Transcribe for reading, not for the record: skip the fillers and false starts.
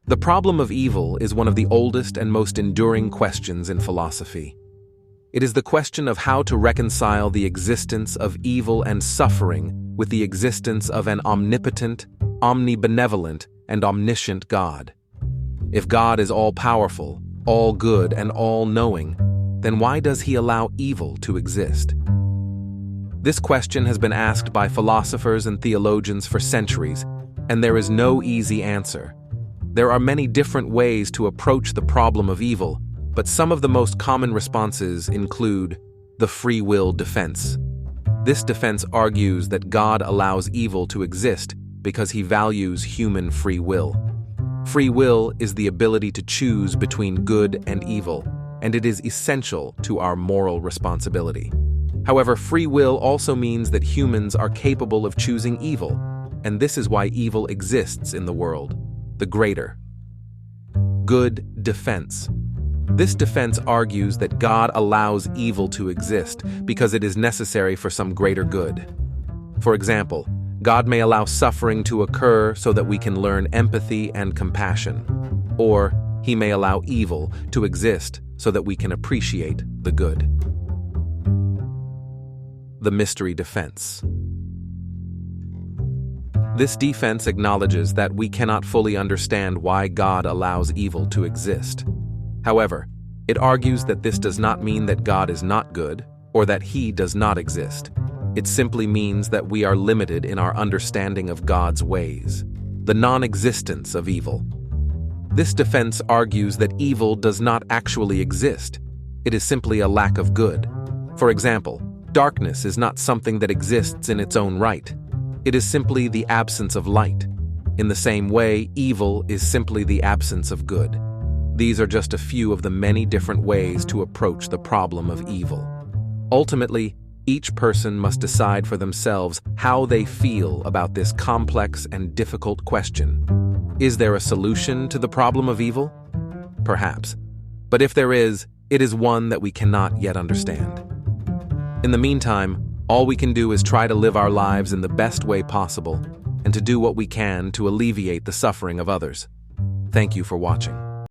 The problem of evil is one of the oldest and most enduring questions in philosophy. It is the question of how to reconcile the existence of evil and suffering with the existence of an omnipotent, omnibenevolent, and omniscient God. If God is all-powerful, all-good, and all-knowing, then why does he allow evil to exist? This question has been asked by philosophers and theologians for centuries, and there is no easy answer. There are many different ways to approach the problem of evil, but some of the most common responses include the free will defense. This defense argues that God allows evil to exist because he values human free will. Free will is the ability to choose between good and evil, and it is essential to our moral responsibility. However, free will also means that humans are capable of choosing evil, and this is why evil exists in the world. The greater good defense. This defense argues that God allows evil to exist because it is necessary for some greater good. For example, God may allow suffering to occur so that we can learn empathy and compassion, or he may allow evil to exist so that we can appreciate the good. The mystery defense. This defense acknowledges that we cannot fully understand why God allows evil to exist. However, it argues that this does not mean that God is not good or that he does not exist. It simply means that we are limited in our understanding of God's ways. The non-existence of evil. This defense argues that evil does not actually exist. It is simply a lack of good. For example, darkness is not something that exists in its own right. It is simply the absence of light. In the same way, evil is simply the absence of good. These are just a few of the many different ways to approach the problem of evil. Ultimately, each person must decide for themselves how they feel about this complex and difficult question. Is there a solution to the problem of evil? Perhaps. But if there is, it is one that we cannot yet understand. In the meantime, all we can do is try to live our lives in the best way possible and to do what we can to alleviate the suffering of others. Thank you for watching.